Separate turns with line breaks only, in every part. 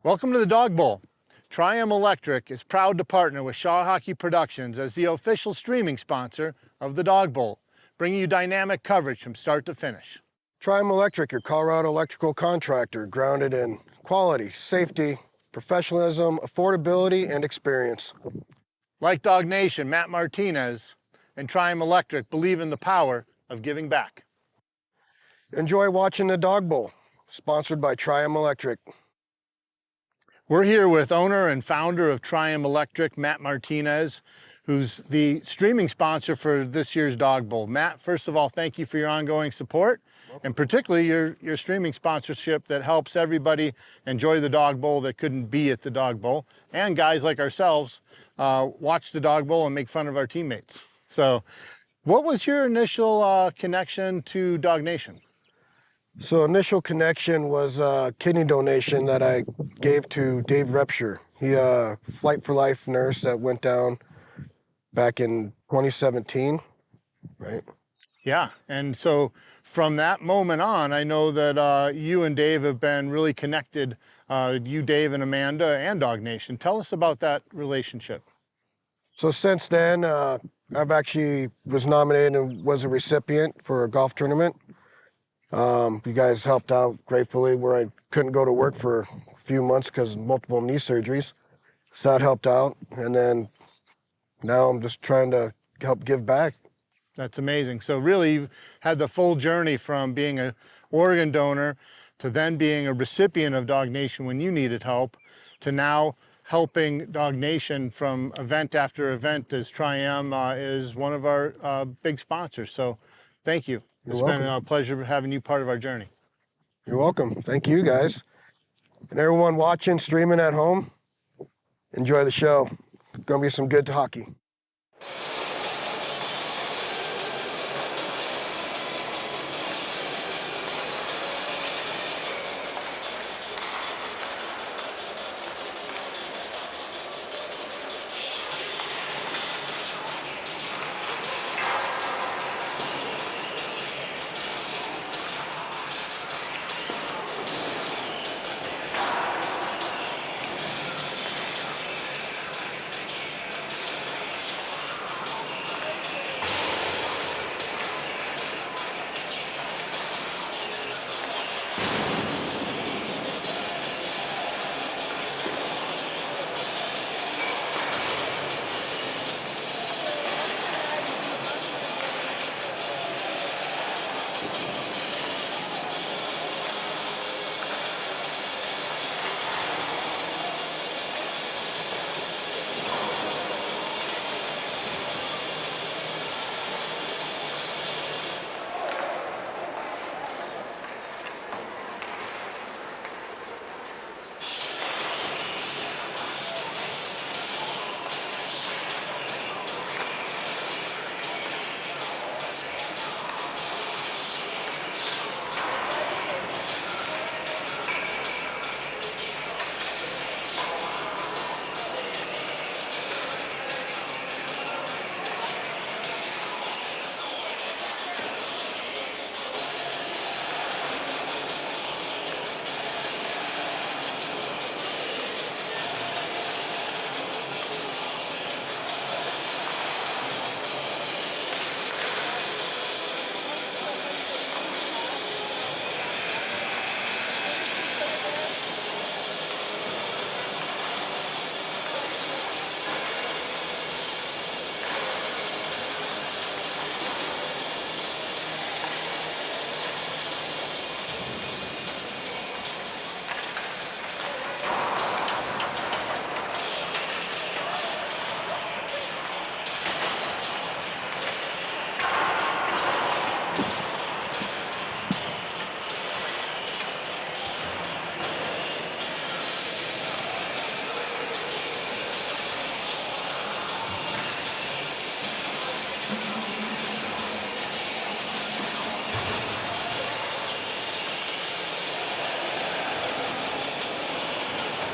Welcome to the Dog Bowl. XII Electric is proud to partner with Shaw Hockey Productions as the official streaming sponsor of the Dog Bowl, bringing you dynamic coverage from start to finish.
XII Electric, your Colorado electrical contractor, grounded in quality, safety, professionalism, affordability, and experience.
Like Dog Nation, Matt Martinez and XII Electric believe in the power of giving back.
Enjoy watching the Dog Bowl, sponsored by XII Electric.
We're here with owner and founder of XII Electric, Matt Martinez, who's the streaming sponsor for this year's Dog Bowl. Matt, first of all, thank you for your ongoing support, and particularly your streaming sponsorship that helps everybody enjoy the Dog Bowl that couldn't be at the Dog Bowl, and guys like ourselves watch the Dog Bowl and make fun of our teammates. So what was your initial connection to Dog Nation?
So initial connection was a kidney donation that I gave to Dave Repsher. He Flight for Life nurse that went down back in 2017, right?
Yeah, and so from that moment on, I know that you and Dave have been really connected, you, Dave, and Amanda, and Dog Nation. Tell us about that relationship.
So since then, I've actually was nominated and was a recipient for a golf tournament. You guys helped out gratefully where I couldn't go to work for a few months because of multiple knee surgeries. So that helped out. And then now I'm just trying to help give back.
That's amazing. So really you've had the full journey from being an organ donor to then being a recipient of Dog Nation when you needed help to now helping Dog Nation from event after event as XII is one of our big sponsors. So thank you. It's been a pleasure having you part of our journey.
You're welcome. Thank you, guys. And everyone watching, streaming at home, enjoy the show. It's going to be some good hockey.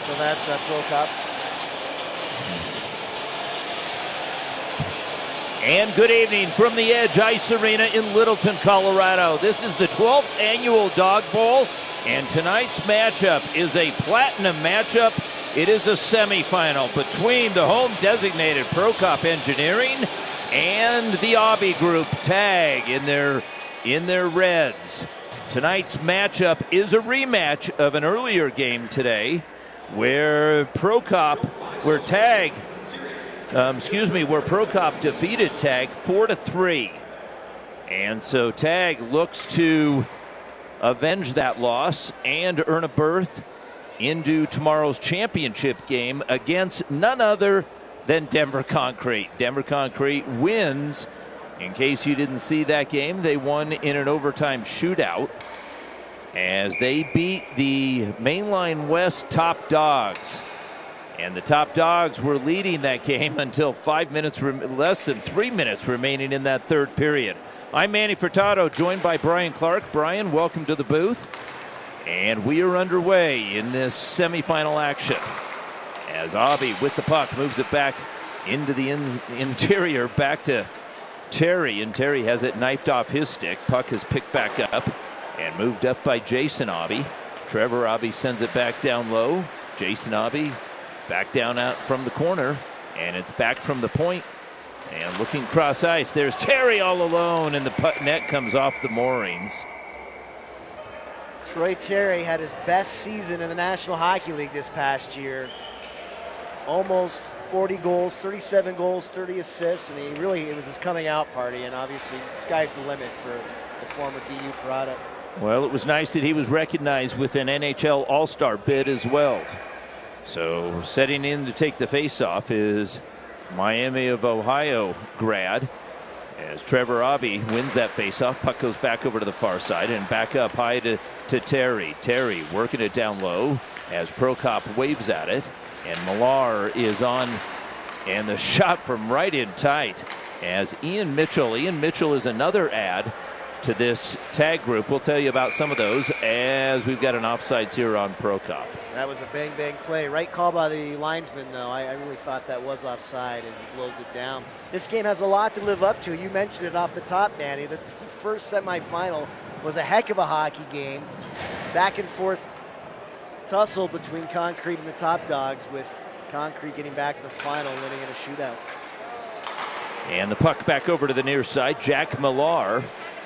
So that's Prokop.
And good evening from the Edge Ice Arena in Littleton, Colorado. This is the 12th annual Dog Bowl, And tonight's matchup is a platinum matchup. It is a semifinal between the home designated Prokop Engineering and the Obby Group Tag in their reds. Tonight's matchup is a rematch of an earlier game today where Prokop defeated Tag 4-3. And so Tag looks to avenge that loss and earn a berth into tomorrow's championship game against none other than Denver Concrete. Denver Concrete wins. In case you didn't see that game, they won in an overtime shootout as they beat the Mainline West Top Dogs. And the Top Dogs were leading that game until less than 3 minutes remaining in that third period. I'm Manny Furtado, joined by Brian Clark. Brian, welcome to the booth. And we are underway in this semifinal action as Obby with the puck moves it back into the interior, back to Terry, and Terry has it knifed off his stick. Puck is picked back up and moved up by Jason Obby. Trevor Obby sends it back down low. Jason Obby back down out from the corner, and it's back from the point. And looking cross ice, there's Terry all alone, and the puck net comes off the moorings.
Troy Terry had his best season in the National Hockey League this past year. Almost 40 goals, 37 goals, 30 assists, and it was his coming out party, and obviously the sky's the limit for the former DU product.
Well, it was nice that he was recognized with an NHL All-Star bid as well. So setting in to take the face-off is Miami of Ohio grad, as Trevor Obby wins that face-off. Puck goes back over to the far side and back up high to Terry. Terry working it down low as Prokop waves at it. And Millar is on, and the shot from right in tight as Ian Mitchell. Ian Mitchell is another add to this tag group. We'll tell you about some of those as we've got an offsides here on Prokop.
That was a bang play. Right call by the linesman, though. I really thought that was offside, and he blows it down. This game has a lot to live up to. You mentioned it off the top, Manny. The first semifinal was a heck of a hockey game. Back and forth tussle between Concrete and the Top Dogs, with Concrete getting back to the final, winning in a shootout.
And the puck back over to the near side. Jack Millar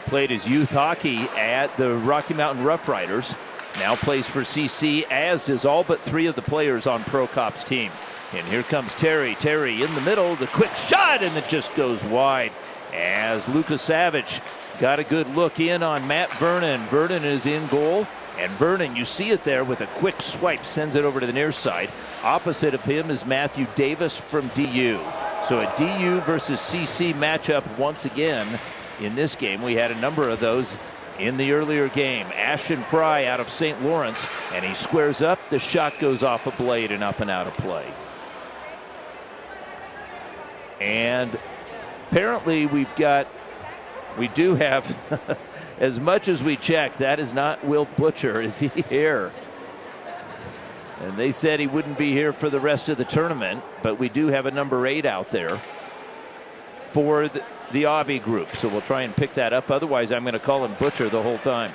played his youth hockey at the Rocky Mountain Rough Riders. Now plays for CC, as does all but 3 of the players on Prokop's team. And here comes Terry. Terry in the middle, the quick shot, and it just goes wide as Lucas Savage got a good look in on Matt Vernon. Vernon is in goal. And Vernon, you see it there with a quick swipe, sends it over to the near side. Opposite of him is Matthew Davis from DU. So a DU versus CC matchup once again in this game. We had a number of those in the earlier game. Ashton Fry out of St. Lawrence, and he squares up. The shot goes off a blade and up and out of play. And apparently we do have as much as we check, that is not Will Butcher. Is he here? And they said he wouldn't be here for the rest of the tournament, but we do have a number 8 out there for the Obby group. So we'll try and pick that up. Otherwise, I'm going to call him Butcher the whole time.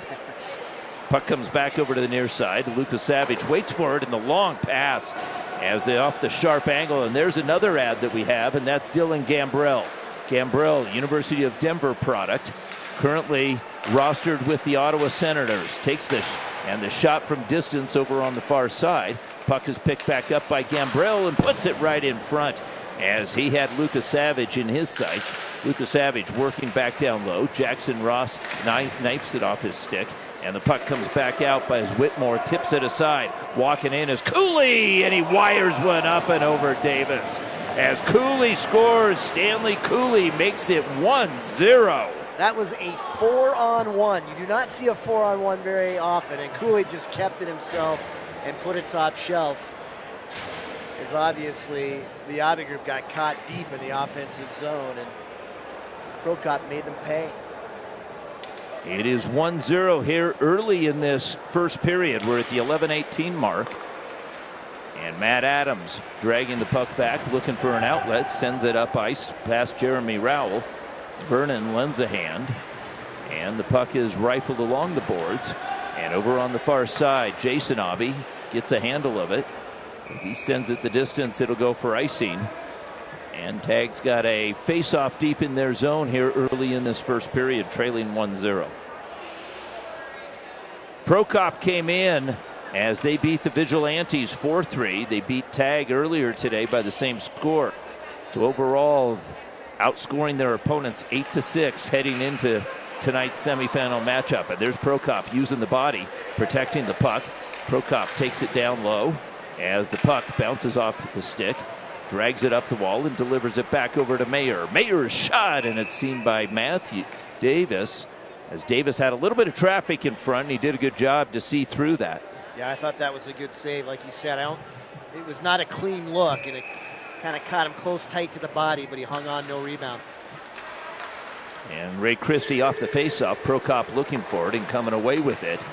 Puck comes back over to the near side. Lucas Savage waits for it in the long pass as they off the sharp angle. And there's another ad that we have, and that's Dylan Gambrell. Gambrell, University of Denver product, currently rostered with the Ottawa Senators. Takes this, and the shot from distance over on the far side. Puck is picked back up by Gambrell and puts it right in front as he had Lucas Savage in his sights. Lucas Savage working back down low. Jackson Ross knifes it off his stick, and the puck comes back out by as Whitmore tips it aside. Walking in is Cooley, and he wires one up and over Davis. As Cooley scores, Stanley Cooley makes it 1-0.
That was a 4-on-1. You do not see a 4-on-1 very often, and Cooley just kept it himself and put it top shelf. As obviously the Obby group got caught deep in the offensive zone, and Prokop made them pay.
It is 1-0 here early in this first period. We're at the 11:18 mark. And Matt Adams dragging the puck back, looking for an outlet, sends it up ice past Jeremy Rowell. Vernon lends a hand, and the puck is rifled along the boards. And over on the far side, Jason Abe gets a handle of it. As he sends it the distance, it'll go for icing. And Tag's got a face-off deep in their zone here early in this first period, trailing 1-0. Prokop came in as they beat the Vigilantes 4-3. They beat Tag earlier today by the same score. So overall, outscoring their opponents 8-6 heading into tonight's semifinal matchup. And there's Prokop using the body, protecting the puck. Prokop takes it down low as the puck bounces off the stick, drags it up the wall and delivers it back over to Mayer. Mayer's shot, and it's seen by Matthew Davis, as Davis had a little bit of traffic in front, and he did a good job to see through that.
Yeah, I thought that was a good save. Like you said, it was not a clean look, and it kind of caught him close, tight to the body, but he hung on, no rebound.
And Ray Christie off the faceoff. Prokop looking for it and coming away with it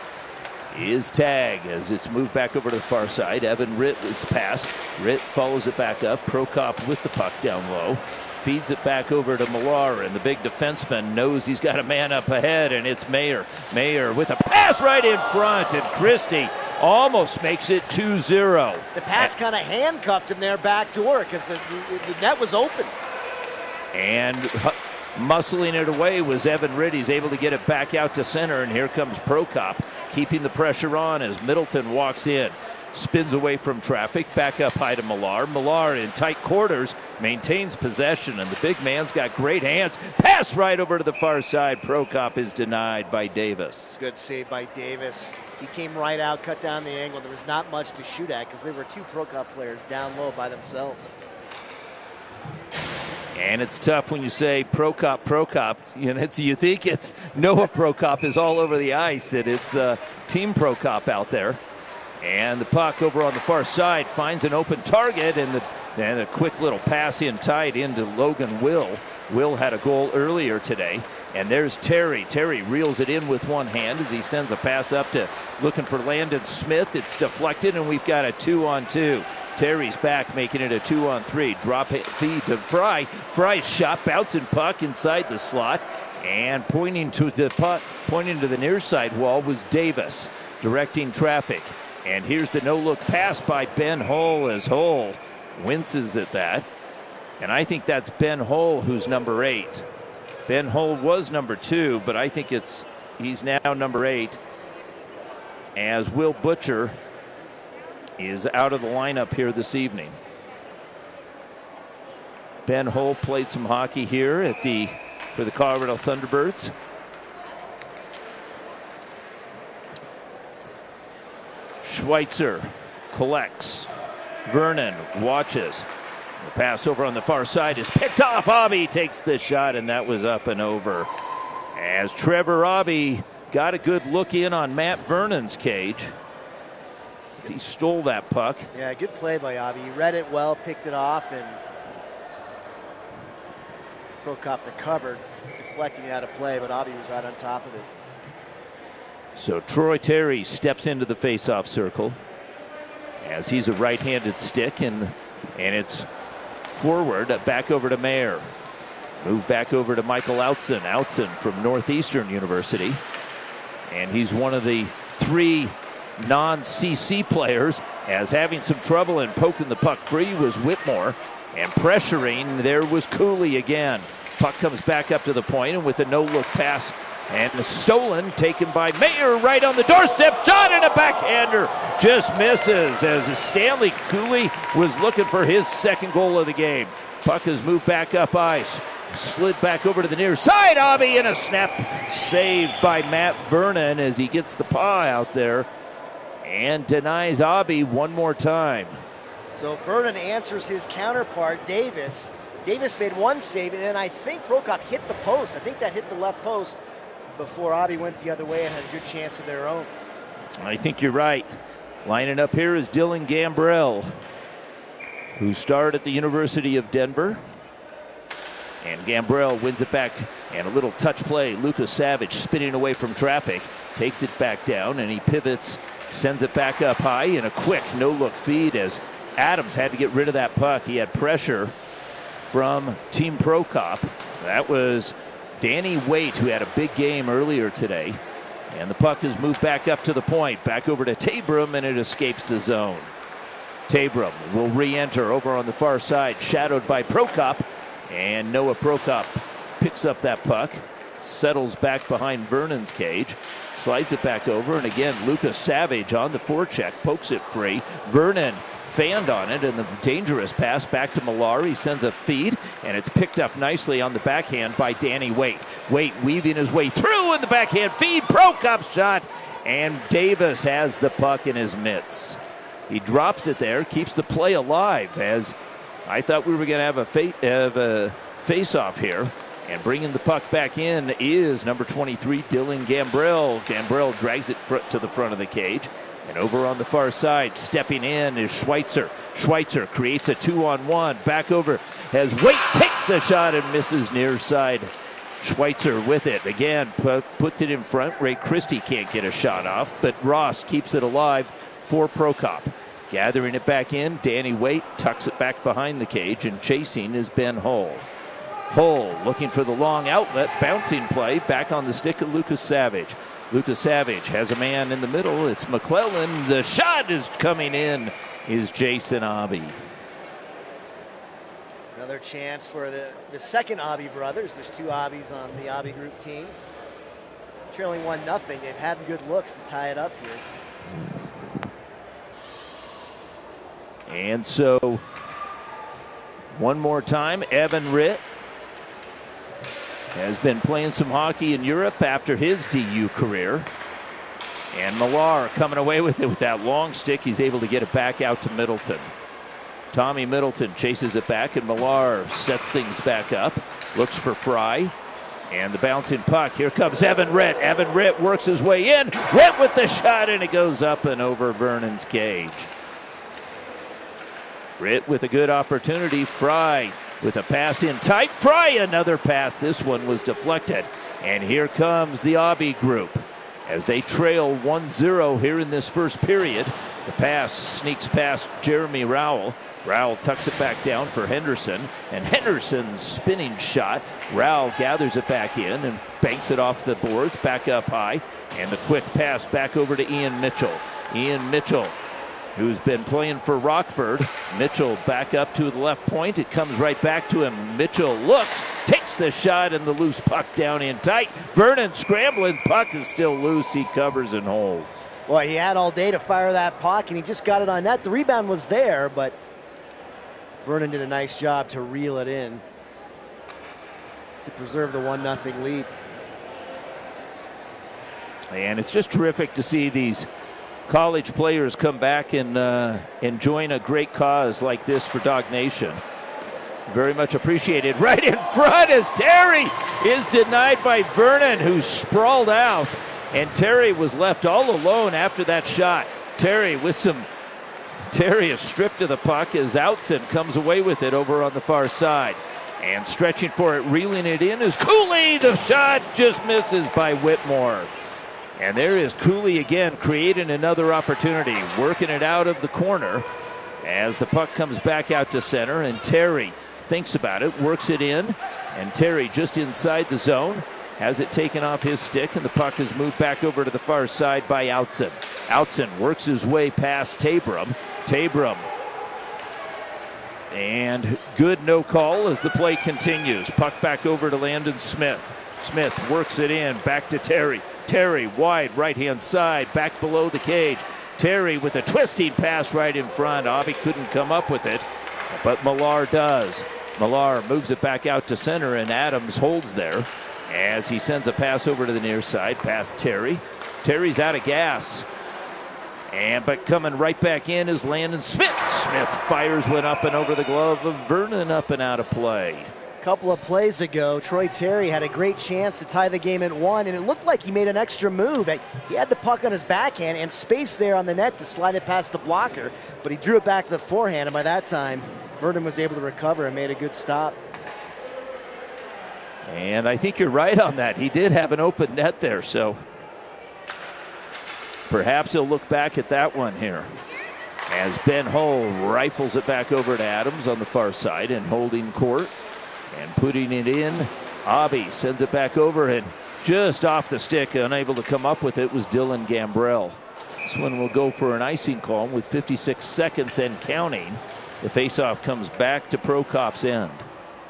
is Tag as it's moved back over to the far side. Evan Ritt is passed. Ritt follows it back up. Prokop with the puck down low. Feeds it back over to Millar, and the big defenseman knows he's got a man up ahead, and it's Mayer. Mayer with a pass right in front, and Christie almost makes it 2-0.
The pass kind of handcuffed him there back door because the net was open.
And muscling it away was Evan Ritt. He's able to get it back out to center, and here comes Prokop, keeping the pressure on as Middleton walks in. Spins away from traffic, back up high to Millar. Millar in tight quarters, maintains possession, and the big man's got great hands. Pass right over to the far side. Prokop is denied by Davis.
Good save by Davis. He came right out, cut down the angle. There was not much to shoot at because there were two Prokop players down low by themselves.
And it's tough when you say Prokop. You know, you think it's Noah Prokop is all over the ice, and it's Team Prokop out there. And the puck over on the far side finds an open target, and a quick little pass in tight into Logan Will. Will had a goal earlier today. And there's Terry. Terry reels it in with one hand as he sends a pass up to looking for Landon Smith. It's deflected, and we've got a 2-on-2. Terry's back, making it a 2-on-3. Drop it, feed to Fry. Fry's shot, bouncing puck inside the slot. And pointing to the near side wall was Davis, directing traffic. And here's the no-look pass by Ben Hull as Hull winces at that. And I think that's Ben Hull who's number 8. Ben Hull was number 2, but I think he's now number 8 as Will Butcher is out of the lineup here this evening. Ben Hull played some hockey here for the Colorado Thunderbirds. Schweitzer collects. Vernon watches. The pass over on the far side is picked off. Abe takes the shot, and that was up and over. As Trevor Abe got a good look in on Matt Vernon's cage as he stole that puck.
Yeah, good play by Abe. He read it well, picked it off, and Prokop recovered, deflecting it out of play, but Abe was right on top of it.
So Troy Terry steps into the faceoff circle as he's a right-handed stick, and it's forward, back over to Mayer. Move back over to Michael Outzen. Outzen from Northeastern University. And he's one of the 3 non-CC players, as having some trouble and poking the puck free was Whitmore. And pressuring there was Cooley again. Puck comes back up to the point, and with a no-look pass, and stolen, taken by Mayer right on the doorstep. Shot and a backhander. Just misses as Stanley Cooley was looking for his second goal of the game. Puck has moved back up ice. Slid back over to the near side. Abe and a snap saved by Matt Vernon as he gets the paw out there and denies Abe one more time.
So Vernon answers his counterpart, Davis. Davis made one save, and then I think Prokop hit the post. I think that hit the left post before Abe went the other way and had a good chance of their own.
I think you're right. Lining up here is Dylan Gambrell, who starred at the University of Denver. And Gambrell wins it back, and a little touch play. Lucas Savage spinning away from traffic, takes it back down, and he pivots, sends it back up high in a quick no-look feed as Adams had to get rid of that puck. He had pressure from Team Prokop. That was Danny Waite, who had a big game earlier today. And the puck is moved back up to the point. Back over to Tabram, and it escapes the zone. Tabram will re-enter over on the far side, shadowed by Prokop. And Noah Prokop picks up that puck, settles back behind Vernon's cage, slides it back over, and again, Lucas Savage on the forecheck, pokes it free. Vernon fanned on it, and the dangerous pass back to Millar. He sends a feed, and it's picked up nicely on the backhand by Danny Waite. Waite weaving his way through in the backhand feed. Prokop's shot, and Davis has the puck in his mitts. He drops it there, keeps the play alive, as I thought we were going to have a face-off here. And bringing the puck back in is number 23, Dylan Gambrell. Gambrell drags it to the front of the cage. And over on the far side, stepping in is Schweitzer. Schweitzer creates a 2-on-1. Back over as Waite takes the shot and misses near side. Schweitzer with it. Again, puts it in front. Ray Christie can't get a shot off, but Ross keeps it alive for Prokop. Gathering it back in, Danny Waite tucks it back behind the cage, and chasing is Ben Hull. Hull looking for the long outlet, bouncing play, back on the stick of Lucas Savage. Lucas Savage has a man in the middle. It's McClellan. The shot is coming in, is Jason Abbey.
Another chance for the second Abbey brothers. There's two Abbeys on the Abbey group team. Trailing 1-0. They've had the good looks to tie it up here.
And so, one more time, Evan Ritt has been playing some hockey in Europe after his DU career. And Millar coming away with it with that long stick. He's able to get it back out to Middleton. Tommy Middleton chases it back, and Millar sets things back up. Looks for Fry. And the bouncing puck. Here comes Evan Ritt. Evan Ritt works his way in. Ritt with the shot, and it goes up and over Vernon's cage. Ritt with a good opportunity. Fry with a pass in tight. Fry another pass. This one was deflected. And here comes the Abbey group as they trail 1-0 here in this first period. The pass sneaks past Jeremy Rowell. Rowell tucks it back down for Henderson. And Henderson's spinning shot. Rowell gathers it back in and banks it off the boards, back up high. And the quick pass back over to Ian Mitchell. Ian Mitchell, who's been playing for Rockford. Mitchell back up to the left point. It comes right back to him. Mitchell looks, takes the shot, and the loose puck down in tight. Vernon scrambling. Puck is still loose. He covers and holds.
Well, he had all day to fire that puck, and he just got it on net. The rebound was there, but Vernon did a nice job to reel it in to preserve the 1-0 lead.
And it's just terrific to see these college players come back and join a great cause like this for Dawg Nation. Very much appreciated. Right in front as Terry is denied by Vernon, who's sprawled out. And Terry was left all alone after that shot. Terry is stripped of the puck as Outson comes away with it over on the far side. And stretching for it, reeling it in is Cooley. The shot just misses by Whitmore. And there is Cooley again, creating another opportunity, working it out of the corner as the puck comes back out to center, and Terry thinks about it, works it in, and Terry just inside the zone, has it taken off his stick, and the puck is moved back over to the far side by Outson. Outson works his way past Tabram. Tabram, and good no call as the play continues. Puck back over to Landon Smith. Smith works it in, back to Terry. Terry wide right-hand side, back below the cage. Terry with a twisting pass right in front. Abbey couldn't come up with it, but Millar does. Millar moves it back out to center, and Adams holds there as he sends a pass over to the near side, past Terry. Terry's out of gas. But coming right back in is Landon Smith. Smith fires one up and over the glove of Vernon, up and out of play.
A couple of plays ago, Troy Terry had a great chance to tie the game at 1, and it looked like he made an extra move. He had the puck on his backhand and space there on the net to slide it past the blocker, but he drew it back to the forehand, and by that time, Vernon was able to recover and made a good stop.
And I think you're right on that. He did have an open net there, so perhaps he'll look back at that one here as Ben Hull rifles it back over to Adams on the far side and holding court and putting it in. Abbey sends it back over, and just off the stick, unable to come up with it, was Dylan Gambrell. This one will go for an icing call with 56 seconds and counting. The faceoff comes back to Prokop's end.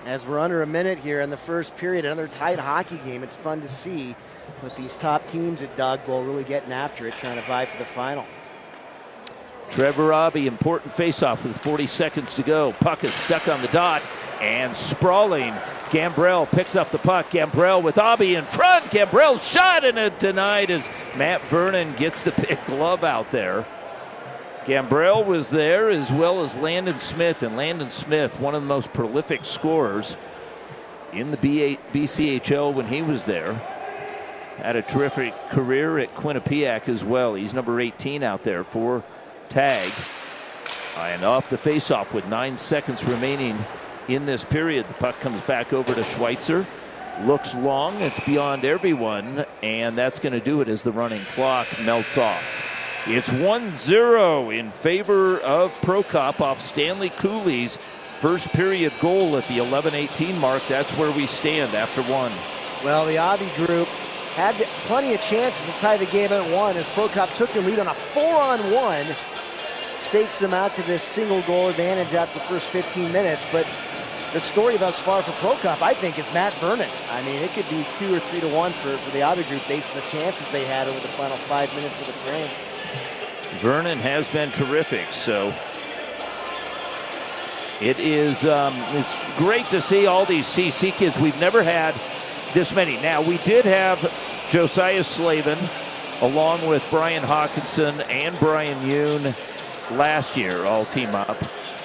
As we're under a minute here in the first period, another tight hockey game. It's fun to see with these top teams at Dawg Bowl really getting after it, trying to vie for the final.
Trevor Abbey, important faceoff with 40 seconds to go. Puck is stuck on the dot and sprawling. Gambrell picks up the puck. Gambrell with Abbey in front. Gambrell's shot and it denied as Matt Vernon gets the big glove out there. Gambrell was there as well as Landon Smith, and Landon Smith, one of the most prolific scorers in the BCHL when he was there. Had a terrific career at Quinnipiac as well. He's number 18 out there for Tag. And off the faceoff with 9 seconds remaining in this period. The puck comes back over to Schweitzer. Looks long, it's beyond everyone, and that's going to do it as the running clock melts off. It's 1-0 in favor of Prokop off Stanley Cooley's first period goal at the 11:18 mark. That's where we stand after one.
Well, the Abbey group had plenty of chances to tie the game at one as Prokop took the lead on a 4-on-1. Stakes them out to this single goal advantage after the first 15 minutes. But the story thus far for Prokop, I think, is Matt Vernon. I mean, it could be 2 or 3 to 1 for the Abbey group based on the chances they had over the final 5 minutes of the frame.
Vernon has been terrific, so it's great to see all these CC kids. We've never had this many. Now, we did have Josiah Slavin along with Brian Hawkinson and Brian Yoon last year all team up.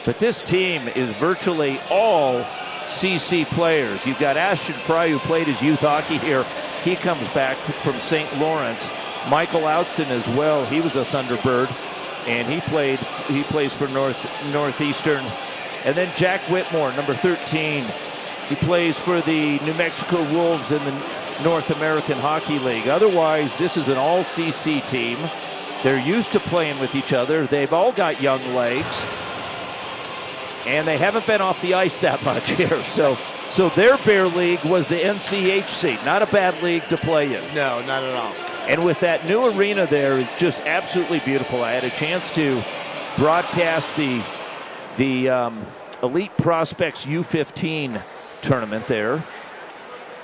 But this team is virtually all CC players. You've got Ashton Fry, who played his youth hockey here. He comes back from St. Lawrence. Michael Outson as well. He was a Thunderbird, and he plays for Northeastern. And then Jack Whitmore, number 13. He plays for the New Mexico Wolves in the North American Hockey League. Otherwise, this is an all-CC team. They're used to playing with each other. They've all got young legs, and they haven't been off the ice that much here. So their bear league was the NCHC. Not a bad league to play in.
No, not at all.
And with that new arena there, it's just absolutely beautiful. I had a chance to broadcast the Elite Prospects U15 tournament there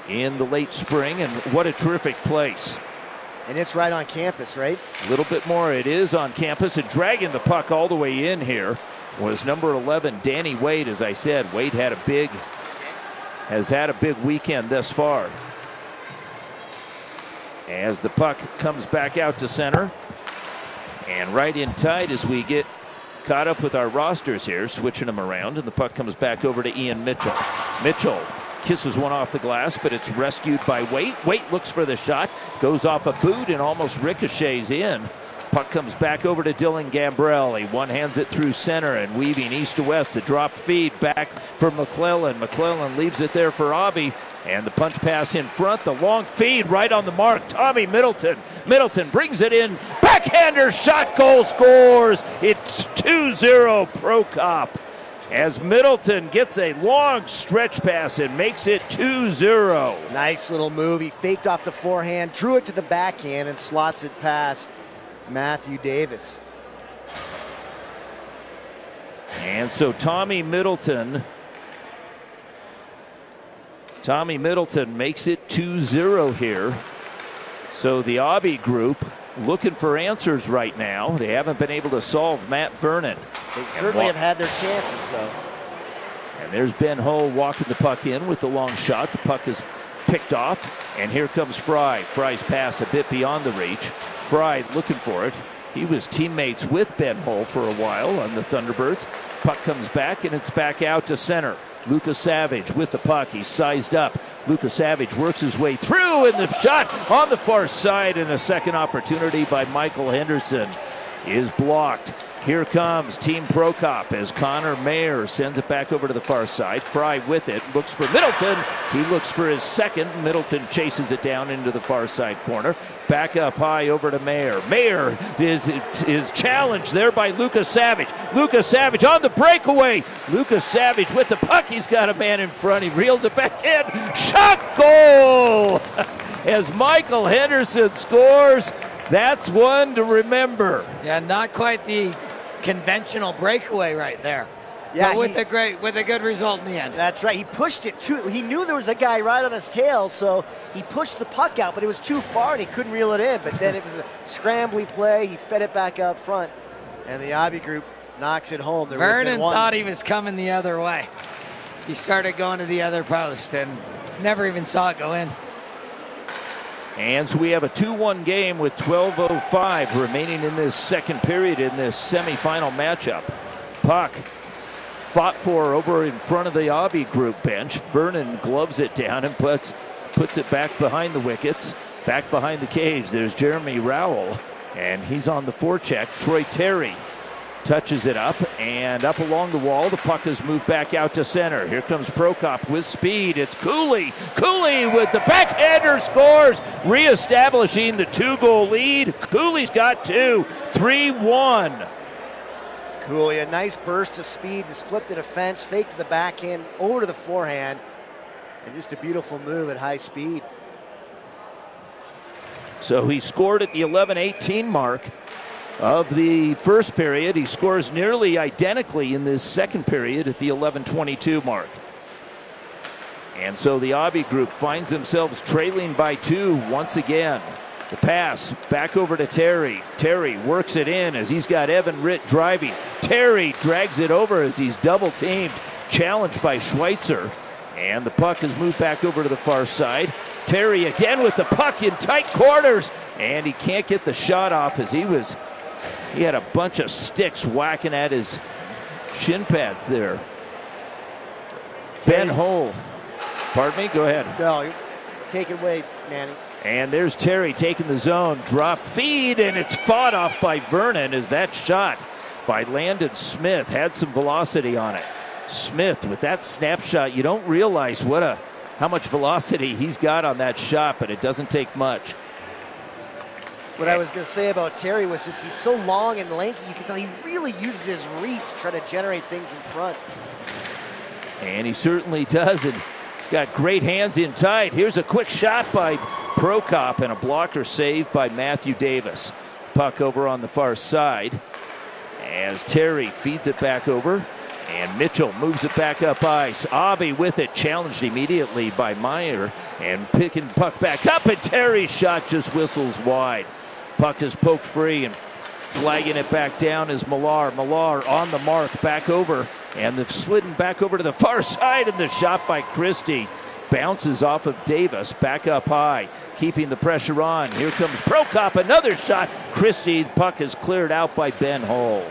in the late spring, and what a terrific place.
And it's right on campus, right?
A little bit more, it is on campus, and dragging the puck all the way in here was number 11, Danny Wade. As I said, Wade has had a big weekend thus far. As the puck comes back out to center, and right in tight as we get caught up with our rosters here, switching them around, and the puck comes back over to Ian Mitchell. Mitchell kisses one off the glass, but it's rescued by Waite. Waite looks for the shot, goes off a boot and almost ricochets in. Puck comes back over to Dylan Gambrell. He one-hands it through center and weaving east to west. The drop feed back for McClellan. McClellan leaves it there for Abbey. And the punch pass in front. The long feed right on the mark. Tommy Middleton. Middleton brings it in. Backhander shot, goal, scores. It's 2-0 Prokop. As Middleton gets a long stretch pass and makes it 2-0.
Nice little move. He faked off the forehand, drew it to the backhand, and slots it past Matthew Davis.
And so Tommy Middleton makes it 2-0 here. So the Abbey group looking for answers right now. They haven't been able to solve Matt Vernon.
They certainly have had their chances, though.
And there's Ben Hull walking the puck in with the long shot. The puck is picked off, and here comes Fry. Fry's pass a bit beyond the reach. Fry looking for it. He was teammates with Ben Hull for a while on the Thunderbirds. Puck comes back, and it's back out to center. Lucas Savage with the puck. He's sized up. Lucas Savage works his way through, and the shot on the far side, and a second opportunity by Michael Henderson is blocked. Here comes Team Prokop as Connor Mayer sends it back over to the far side. Fry with it, looks for Middleton. He looks for his second. Middleton chases it down into the far side corner. Back up high over to Mayer. Mayer is challenged there by Lucas Savage. Lucas Savage on the breakaway. Lucas Savage with the puck. He's got a man in front. He reels it back in. Shot, goal! as Michael Henderson scores. That's one to remember.
Yeah, not quite the conventional breakaway right there.
Yeah,
but with a good result in the end.
That's right. He pushed it too. He knew there was a guy right on his tail, so he pushed the puck out, but it was too far and he couldn't reel it in. But then it was a scrambly play. He fed it back out front, and the Abbey group knocks it home. They're
Vernon
within one.
thought he was coming the other way. He started going to the other post and never even saw it go in.
And so we have a 2-1 game with 12:05 remaining in this second period in this semifinal matchup. Puck fought for over in front of the Abbey group bench. Vernon gloves it down and puts it back behind the wickets, back behind the cage. There's Jeremy Rowell, and he's on the forecheck. Troy Terry touches it up and up along the wall. The puck has moved back out to center. Here comes Prokop with speed. It's Cooley. Cooley with the backhander scores, reestablishing the 2-goal lead. Cooley's got 2, 3-1.
Cooley, a nice burst of speed to split the defense, fake to the backhand, over to the forehand, and just a beautiful move at high speed.
So he scored at the 11:18 mark of the first period. He scores nearly identically in this second period at the 11:22 mark. And so the Abbey group finds themselves trailing by 2 once again. The pass back over to Terry. Terry works it in as he's got Evan Ritt driving. Terry drags it over as he's double teamed, challenged by Schweitzer. And the puck has moved back over to the far side. Terry again with the puck in tight quarters, and he can't get the shot off as he had a bunch of sticks whacking at his shin pads there. Ben Hull. Pardon me, go ahead.
No, take it away, Manny.
And there's Terry taking the zone, drop feed, and it's fought off by Vernon as that shot by Landon Smith had some velocity on it. Smith with that snapshot, you don't realize how much velocity he's got on that shot, but it doesn't take much.
What I was going to say about Terry was just he's so long and lanky, you can tell he really uses his reach to try to generate things in front.
And he certainly does, and he's got great hands in tight. Here's a quick shot by Prokop and a blocker save by Matthew Davis. Puck over on the far side as Terry feeds it back over, and Mitchell moves it back up ice. Abbey with it, challenged immediately by Meyer, and picking puck back up, and Terry's shot just whistles wide. Puck is poked free, and flagging it back down is Millar. Millar on the mark, back over, and they've slidden back over to the far side, and the shot by Christie bounces off of Davis, back up high, keeping the pressure on. Here comes Prokop, another shot. Christie, the puck is cleared out by Ben Hull.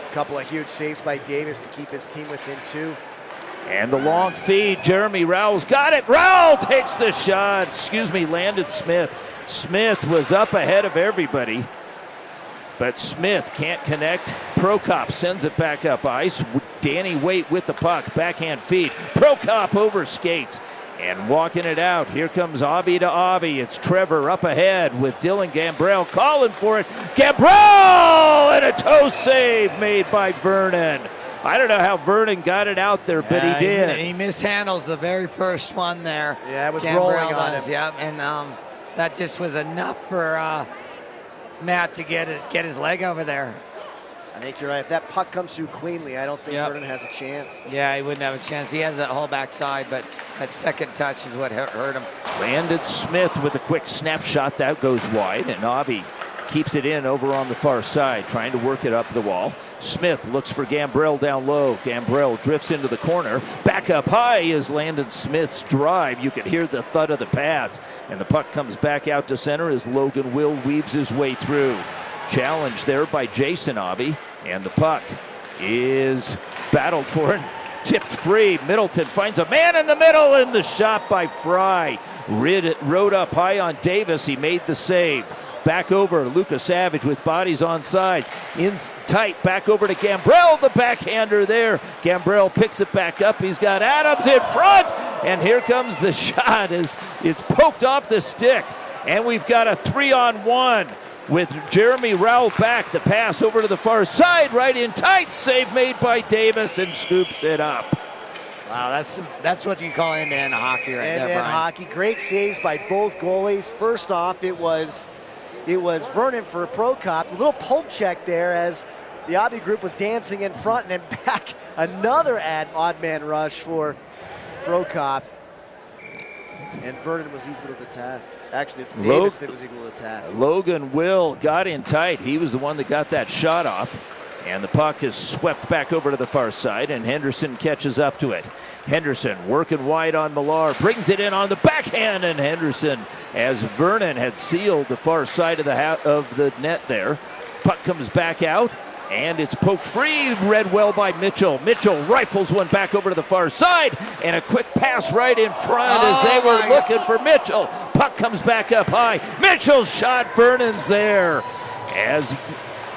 A couple of huge saves by Davis to keep his team within 2.
And the long feed, Jeremy Rowell's got it. Rowell takes the shot. Landon Smith. Smith was up ahead of everybody, but Smith can't connect. Prokop sends it back up ice. Danny Waite with the puck, backhand feed. Prokop over skates and walking it out. Here comes Abbey to Abbey. It's Trevor up ahead with Dylan Gambrell calling for it. Gambrell and a toe save made by Vernon. I don't know how Vernon got it out there, but he did.
He mishandles the very first one there.
Yeah, it was
Gambrell
rolling on him.
Yeah, and that just was enough for Matt to get his leg over there.
I think you're right. If that puck comes through cleanly, I don't think Vernon has a chance.
Yeah, he wouldn't have a chance. He has that whole backside, but that second touch is what hurt him.
Landon Smith with a quick snapshot. That goes wide, and Abbey keeps it in over on the far side, trying to work it up the wall. Smith looks for Gambrell down low. Gambrell drifts into the corner. Back up high is Landon Smith's drive. You can hear the thud of the pads, and the puck comes back out to center as Logan Will weaves his way through. Challenge there by Jason Abbey, and the puck is battled for and tipped free. Middleton finds a man in the middle, and the shot by Fry. Rode up high on Davis. He made the save. Back over, Lucas Savage with bodies on sides. In tight, back over to Gambrell, the backhander there. Gambrell picks it back up. He's got Adams in front, and here comes the shot as it's poked off the stick. And we've got a 3-on-1 with Jeremy Rowell back. The pass over to the far side, right in tight. Save made by Davis, and scoops it up.
Wow, that's what you call end-to-end hockey right there,
And
Brian.
hockey, great saves by both goalies. First off, it was Vernon for Prokop. A little poke check there as the Abbey group was dancing in front, and then back another odd man rush for Prokop. And Vernon was equal to the task. Actually, it's Davis that was equal to the task.
Logan Will got in tight. He was the one that got that shot off. And the puck is swept back over to the far side, and Henderson catches up to it. Henderson working wide on Millar, brings it in on the backhand, and Henderson, as Vernon had sealed the far side of the net there. Puck comes back out, and it's poked free, read well by Mitchell. Mitchell rifles one back over to the far side, and a quick pass right in front as they were looking for Mitchell. Puck comes back up high. Mitchell's shot, Vernon's there.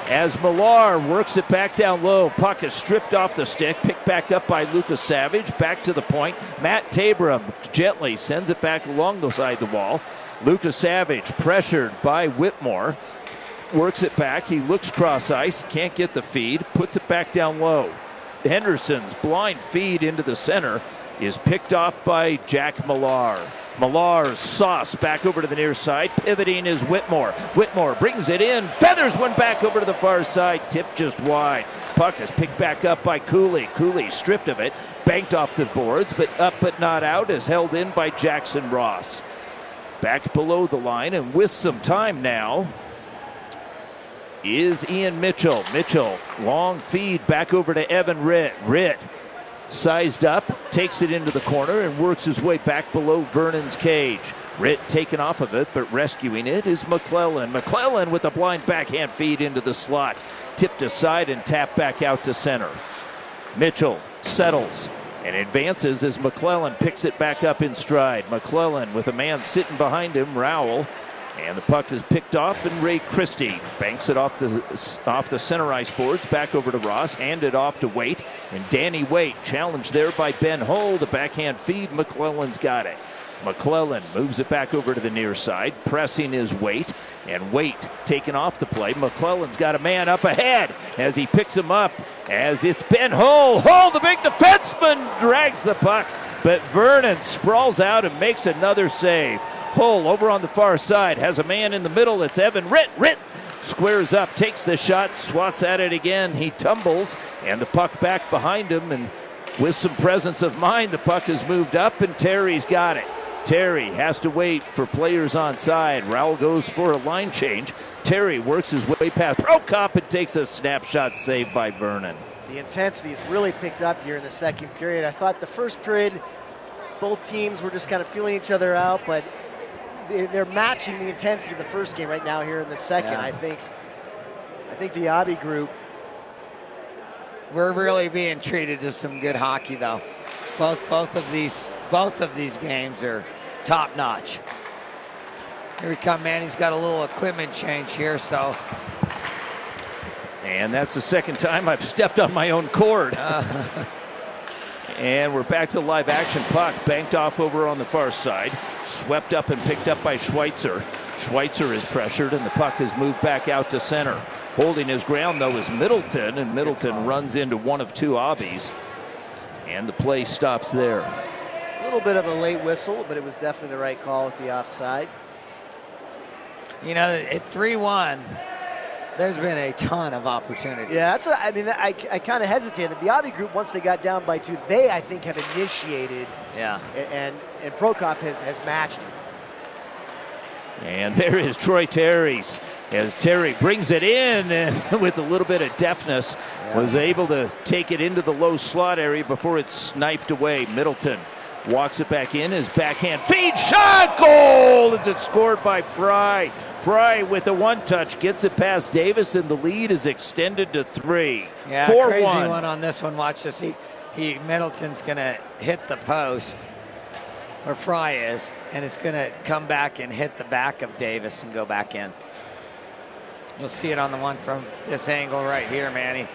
As Millar works it back down low, puck is stripped off the stick, picked back up by Lucas Savage, back to the point. Matt Tabram gently sends it back along the side of the wall. Lucas Savage pressured by Whitmore, works it back, he looks cross ice, can't get the feed, puts it back down low. Henderson's blind feed into the center is picked off by Jack Millar. Millar's sauce back over to the near side. Pivoting is Whitmore. Whitmore brings it in. Feathers one back over to the far side. Tipped just wide. Puck is picked back up by Cooley. Cooley stripped of it. Banked off the boards, but up but not out, is held in by Jackson Ross. Back below the line and with some time now is Ian Mitchell. Mitchell, long feed back over to Evan Ritt. Ritt sized up, takes it into the corner and works his way back below Vernon's cage. Ritt taken off of it, but rescuing it is McClellan. McClellan with a blind backhand feed into the slot. Tipped aside and tapped back out to center. Mitchell settles and advances as McClellan picks it back up in stride. McClellan with a man sitting behind him, Rowell. And the puck is picked off, and Ray Christie banks it off the center ice boards, back over to Ross, handed off to Waite, and Danny Waite challenged there by Ben Hull. The backhand feed, McClellan's got it. McClellan moves it back over to the near side, pressing is Waite, and Waite taken off the play. McClellan's got a man up ahead as he picks him up, as it's Ben Hull. Hull, the big defenseman, drags the puck, but Vernon sprawls out and makes another save. Hull over on the far side has a man in the middle. It's Evan Ritt. Ritt squares up, takes the shot, swats at it again. He tumbles, and the puck back behind him. And with some presence of mind, the puck has moved up, and Terry's got it. Terry has to wait for players on side. Rowell goes for a line change. Terry works his way past Prokop and takes a snapshot save by Vernon.
The intensity's really picked up here in the second period. I thought the first period, both teams were just kind of feeling each other out, but they're matching the intensity of the first game right now here in the second.
Yeah.
I think the Abbey group.
We're really being treated to some good hockey, though. Both of these games are top notch. Here we come, man. He's got a little equipment change here, so.
And that's the second time I've stepped on my own cord. And we're back to the live action puck. Banked off over on the far side. Swept up and picked up by Schweitzer. Schweitzer is pressured, and the puck has moved back out to center. Holding his ground, though, is Middleton, and Middleton runs into one of two Abbies. And the play stops there.
A little bit of a late whistle, but it was definitely the right call with the offside.
You know, at 3-1, there's been a ton of opportunities.
Yeah, that's what I mean. I kind of hesitated. The Abbey group, once they got down by 2, they, I think, have initiated.
Yeah.
And Prokop has matched it.
And there is Troy Terry's, as Terry brings it in and with a little bit of deftness, was able to take it into the low slot area before it's sniped away. Middleton walks it back in, his backhand feed, shot, goal! Is it scored by Fry? Fry with a one-touch gets it past Davis, and the lead is extended to 3.
Yeah,
4-1.
Crazy one on this one. Watch this. Middleton's going to hit the post, where Fry is, and it's going to come back and hit the back of Davis and go back in. You'll see it on the one from this angle right here, Manny.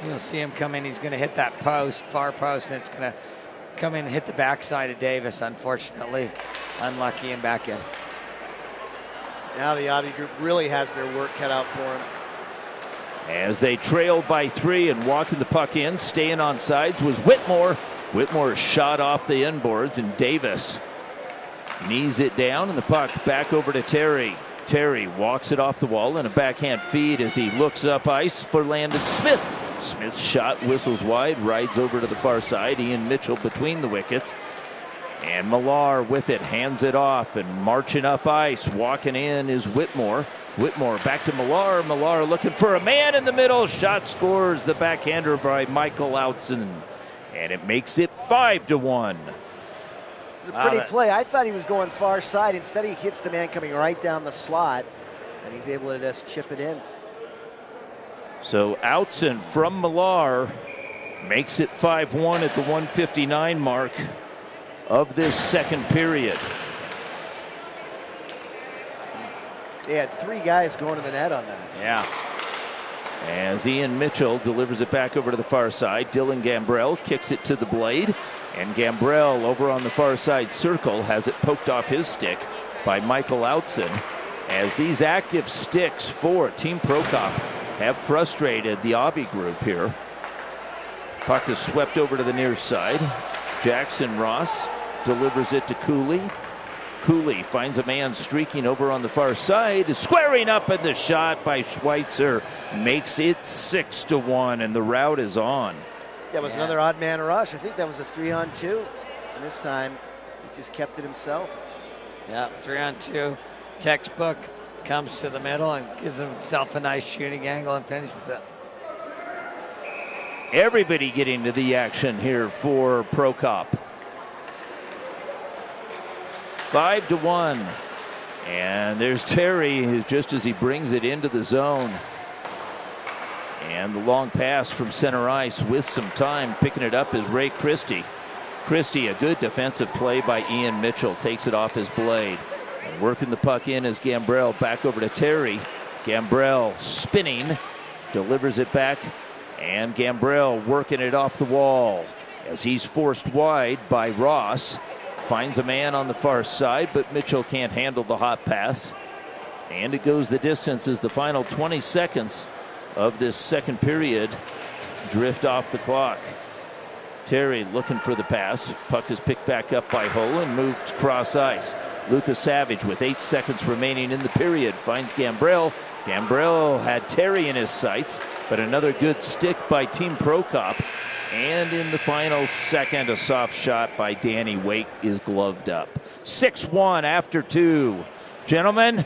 You'll see him come in. He's going to hit that post, far post, and it's going to come in and hit the backside of Davis. Unfortunately, unlucky and back in.
Now the Abbey group really has their work cut out for them.
As they trailed by 3 and walking the puck in, staying on sides was Whitmore. Whitmore shot off the inboards, and Davis knees it down, and the puck back over to Terry. Terry walks it off the wall in a backhand feed as he looks up ice for Landon Smith. Smith's shot whistles wide, rides over to the far side. Ian Mitchell between the wickets. And Millar with it, hands it off, and marching up ice, walking in is Whitmore. Whitmore back to Millar. Millar looking for a man in the middle. Shot scores, the backhander by Michael Outzen. And it makes it 5-1.
It was a pretty play. I thought he was going far side. Instead, he hits the man coming right down the slot, and he's able to just chip it in.
So Outzen from Millar makes it 5-1 at the 1:59 mark of this second period.
They had 3 guys going to the net on that.
Yeah. As Ian Mitchell delivers it back over to the far side, Dylan Gambrell kicks it to the blade, and Gambrell over on the far side circle has it poked off his stick by Michael Outzen. As these active sticks for Team Prokop have frustrated the Abbey group here. Puck is swept over to the near side. Jackson Ross delivers it to Cooley. Cooley finds a man streaking over on the far side, squaring up, and the shot by Schweitzer makes it 6-1, and the route is on.
That was another odd man rush. I think that was a 3-on-2, and this time he just kept it himself.
Yeah, 3-on-2. Textbook comes to the middle and gives himself a nice shooting angle and finishes it.
Everybody getting to the action here for Prokop. 5-1. And there's Terry just as he brings it into the zone. And the long pass from center ice with some time. Picking it up is Ray Christie. Christie, a good defensive play by Ian Mitchell, takes it off his blade. And working the puck in is Gambrell back over to Terry. Gambrell spinning, delivers it back. And Gambrell working it off the wall as he's forced wide by Ross. Finds a man on the far side, but Mitchell can't handle the hot pass. And it goes the distance as the final 20 seconds of this second period drift off the clock. Terry looking for the pass. Puck is picked back up by Hull and moved cross ice. Lucas Savage with 8 seconds remaining in the period finds Gambrell. Gambrell had Terry in his sights, but another good stick by Team Prokop. And in the final second, a soft shot by Danny Waite is gloved up. 6-1 after 2. Gentlemen,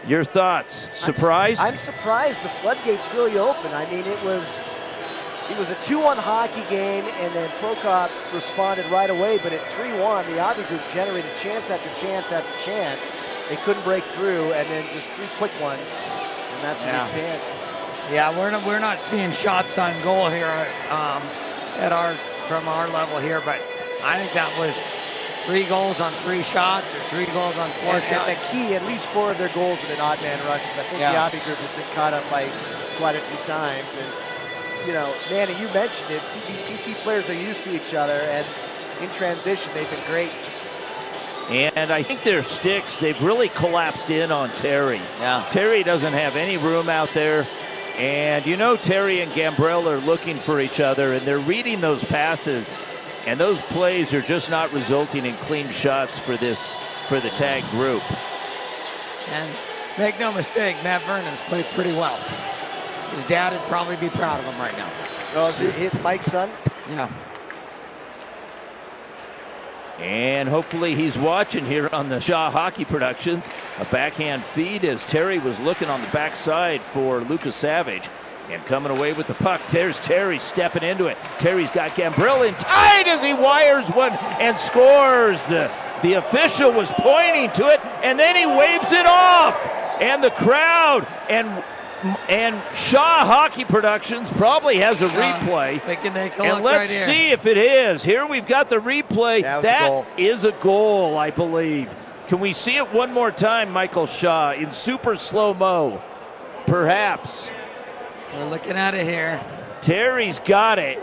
your thoughts? Surprised?
I'm surprised. The floodgates really open. I mean, it was a 2-1 hockey game, and then Prokop responded right away. But at 3-1, the Abbey group generated chance after chance after chance. They couldn't break through, and then just 3 quick ones, and that's where they stand.
Yeah, we're not seeing shots on goal here from our level here, but I think that was 3 goals on 3 shots or 3 goals on 4 shots.
And the key, at least 4 of their goals have been odd man rushes. I think the Abbey group has been caught up ice quite a few times. And, you know, Manny, you mentioned it. These CC players are used to each other, and in transition, they've been great.
And I think their sticks, they've really collapsed in on Terry.
Yeah.
Terry doesn't have any room out there. And you know Terry and Gambrell are looking for each other, and they're reading those passes. And those plays are just not resulting in clean shots for the tag group.
And make no mistake, Matt Vernon's played pretty well. His dad would probably be proud of him right now.
Oh, is it Mike's son?
Yeah.
And hopefully he's watching here on the Shaw Hockey Productions. A backhand feed as Terry was looking on the backside for Lucas Savage. And coming away with the puck, there's Terry stepping into it. Terry's got Gambrell in tight as he wires one and scores. The official was pointing to it, and then he waves it off. And the crowd and Shaw Hockey Productions probably has a replay. And let's see if it is. Here we've got the replay. That is a goal, I believe. Can we see it one more time, Michael Shaw, in super slow-mo? Perhaps.
We're looking at it here.
Terry's got it.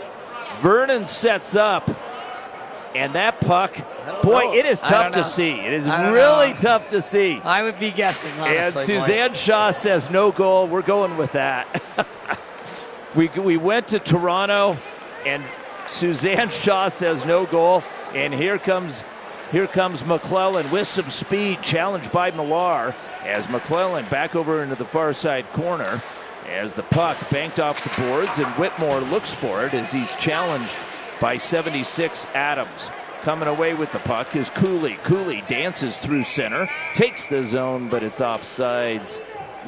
Vernon sets up. And that puck, boy, it is tough to see. It is really tough to see.
I would be guessing, honestly.
And Suzanne Shaw says no goal. We're going with that. We went to Toronto, and Suzanne Shaw says no goal. And here comes McClellan with some speed, challenged by Millar, as McClellan back over into the far side corner as the puck banked off the boards, and Whitmore looks for it as he's challenged by 76 Adams. Coming away with the puck is Cooley. Cooley dances through center, takes the zone, but it's offsides.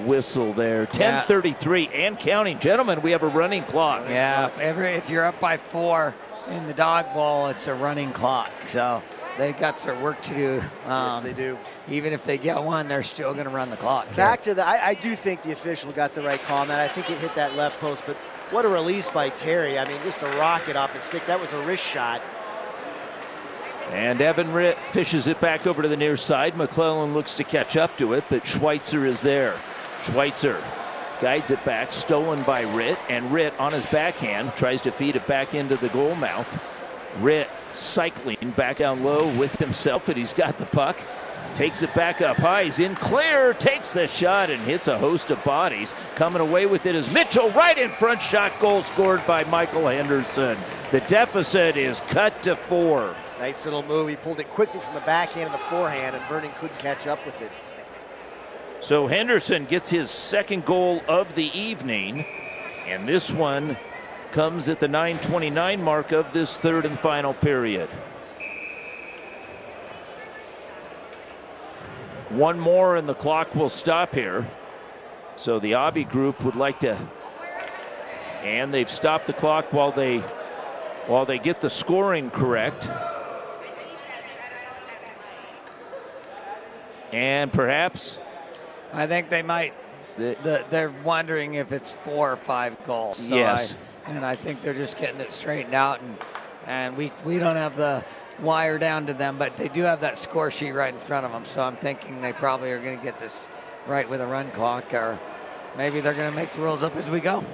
Whistle there. 10:33 and counting. Gentlemen, we have a running clock.
Yeah, if you're up by 4 in the Dawg Bowl, it's a running clock. So they've got some work to do.
Yes, they do.
Even if they get one, they're still going to run the clock.
Back to the, I do think the official got the right call on that. I think it hit that left post, but what a release by Terry. I mean, just a rocket off his stick. That was a wrist shot.
And Evan Ritt fishes it back over to the near side. McClellan looks to catch up to it, but Schweitzer is there. Schweitzer guides it back, stolen by Ritt, and Ritt on his backhand tries to feed it back into the goal mouth. Ritt cycling back down low with himself, and he's got the puck. Takes it back up high. He's in clear, takes the shot, and hits a host of bodies. Coming away with it is Mitchell, right in front. Shot goal scored by Michael Henderson. The deficit is cut to 4.
Nice little move. He pulled it quickly from the backhand and the forehand, and Vernon couldn't catch up with it.
So Henderson gets his second goal of the evening, and this one comes at the 9:29 mark of this third and final period. One more and the clock will stop here. So the Abbey group would like to, and they've stopped the clock while they get the scoring correct. And perhaps
I think they might. They're wondering if it's 4 or 5 goals. So
yes.
And I think they're just getting it straightened out, and we don't have the wire down to them, but they do have that score sheet right in front of them. So I'm thinking they probably are going to get this right with a run clock, or maybe they're going to make the rules up as we go.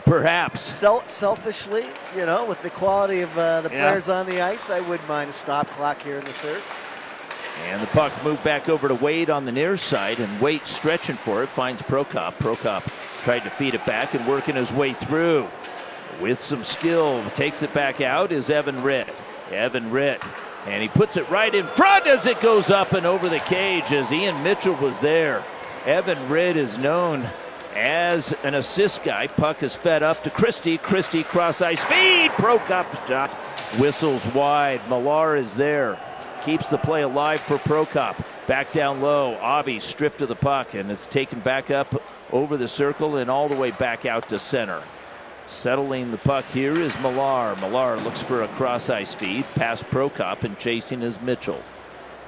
Perhaps.
Selfishly, you know, with the quality of the players on the ice, I wouldn't mind a stop clock here in the third.
And the puck moved back over to Wade on the near side, and Wade stretching for it, finds Prokop. Prokop tried to feed it back and working his way through. With some skill, takes it back out is Evan Ritt. Evan Ritt, and he puts it right in front as it goes up and over the cage as Ian Mitchell was there. Evan Ritt is known as an assist guy. Puck is fed up to Christie. Christie cross ice feed. Prokop shot whistles wide. Millar is there. Keeps the play alive for Prokop. Back down low. Abbey stripped of the puck, and it's taken back up over the circle and all the way back out to center. Settling the puck here is Millar. Millar looks for a cross ice feed past Prokop, and chasing is Mitchell.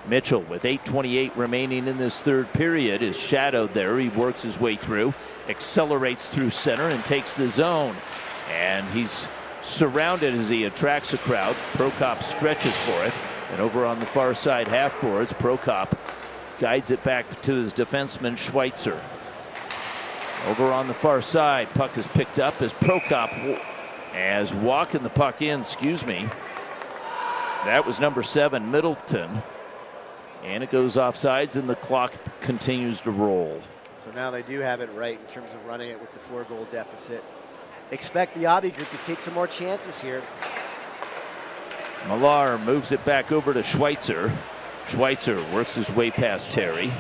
Mitchell, with 8:28 remaining in this third period, is shadowed there. He works his way through, accelerates through center, and takes the zone. And he's surrounded as he attracts a crowd. Prokop stretches for it. And over on the far side half boards, Prokop guides it back to his defenseman, Schweitzer. Over on the far side, puck is picked up as Prokop as walking the puck in, That was number 7, Middleton. And it goes offsides, and the clock continues to roll.
So now they do have it right in terms of running it with the 4-goal deficit. Expect the Abbey group to take some more chances here.
Millar moves it back over to Schweitzer. Schweitzer works his way past Terry.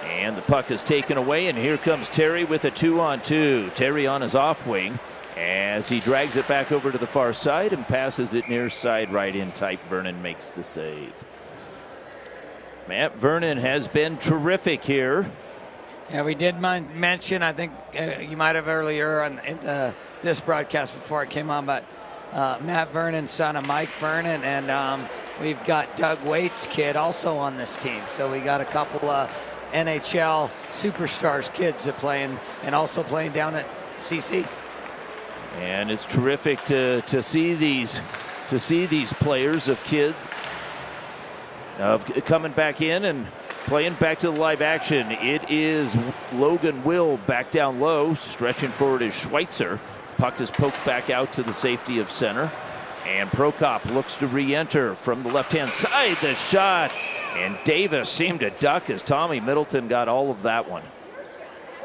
And the puck is taken away, and here comes Terry with a 2-on-2. Terry on his off wing as he drags it back over to the far side and passes it near side right in tight. Vernon makes the save. Matt Vernon has been terrific here.
Yeah, we did mention, I think you might have earlier on this broadcast before it came on, but Matt Vernon, son of Mike Vernon, and we've got Doug Waite's kid also on this team. So we got a couple of NHL superstars kids that playing, and also playing down at CC.
And it's terrific to see these players of kids coming back in and playing back to the live action. It is Logan Will back down low, stretching forward is Schweitzer. Puck is poked back out to the safety of center. And Prokop looks to re-enter from the left-hand side. The shot. And Davis seemed to duck as Tommy Middleton got all of that one.